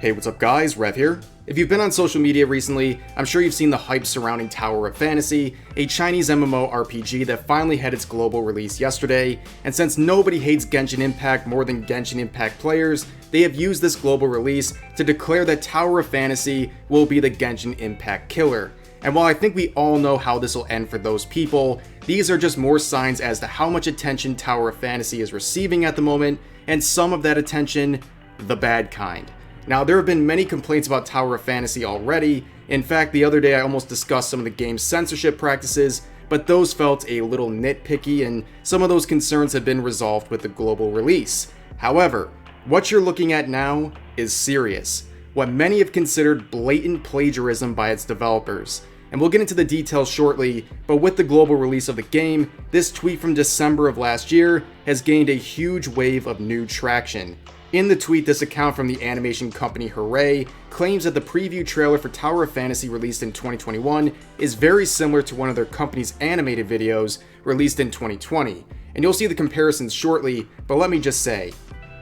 Hey, what's up guys, Rev here. If you've been on social media recently, I'm sure you've seen the hype surrounding Tower of Fantasy, a Chinese MMORPG that finally had its global release yesterday, and since nobody hates Genshin Impact more than Genshin Impact players, they have used this global release to declare that Tower of Fantasy will be the Genshin Impact killer. And while I think we all know how this will end for those people, these are just more signs as to how much attention Tower of Fantasy is receiving at the moment, and some of that attention, the bad kind. Now, there have been many complaints about Tower of Fantasy already. In fact, the other day I almost discussed some of the game's censorship practices, but those felt a little nitpicky, and some of those concerns have been resolved with the global release. However, what you're looking at now is serious, what many have considered blatant plagiarism by its developers. And we'll get into the details shortly, but with the global release of the game, this tweet from December of last year has gained a huge wave of new traction. In the tweet, this account from the animation company KiIIer claims that the preview trailer for Tower of Fantasy released in 2021 is very similar to one of their company's animated videos released in 2020. And you'll see the comparisons shortly, but let me just say,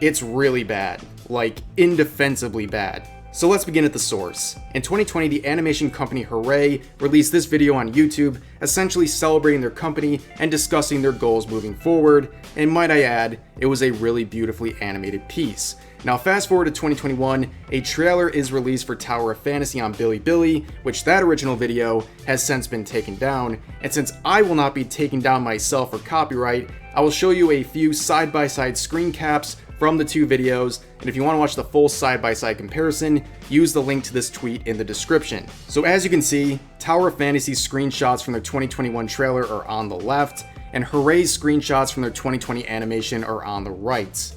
it's really bad. Like, indefensibly bad. So let's begin at the source. In 2020, the animation company KiIIer released this video on YouTube, essentially celebrating their company and discussing their goals moving forward, and might I add, it was a really beautifully animated piece. Now fast forward to 2021, a trailer is released for Tower of Fantasy on Bilibili, which that original video has since been taken down, and since I will not be taking down myself for copyright, I will show you a few side-by-side screen caps from the two videos, and if you want to watch the full side-by-side comparison, use the link to this tweet in the description. So as you can see, Tower of Fantasy screenshots from their 2021 trailer are on the left, and KiIIer's screenshots from their 2020 animation are on the right.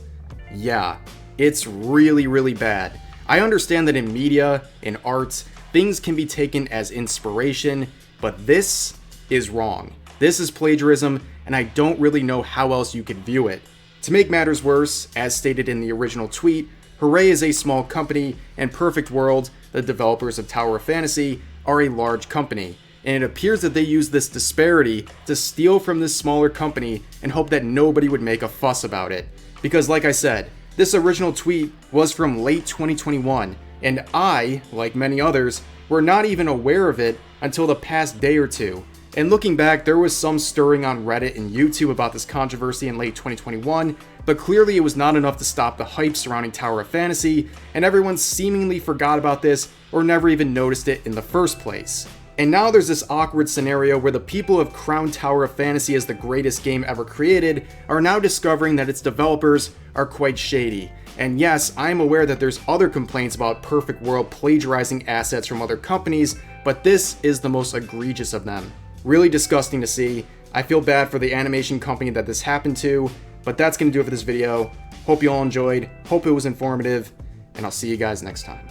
Yeah, it's really bad. I understand that in media, in art, things can be taken as inspiration, but this is wrong. This is plagiarism, and I don't really know how else you could view it. To make matters worse, as stated in the original tweet, KiIIer is a small company, and Perfect World, the developers of Tower of Fantasy, are a large company, and it appears that they use this disparity to steal from this smaller company and hope that nobody would make a fuss about it. Because like I said, this original tweet was from late 2021, and I, like many others, were not even aware of it until the past day or two. And looking back, there was some stirring on Reddit and YouTube about this controversy in late 2021, but clearly it was not enough to stop the hype surrounding Tower of Fantasy, and everyone seemingly forgot about this or never even noticed it in the first place. And now there's this awkward scenario where the people who have crowned Tower of Fantasy as the greatest game ever created are now discovering that its developers are quite shady. And yes, I am aware that there's other complaints about Perfect World plagiarizing assets from other companies, but this is the most egregious of them. Really disgusting to see. I feel bad for the animation company that this happened to, but that's going to do it for this video. Hope you all enjoyed, hope it was informative, and I'll see you guys next time.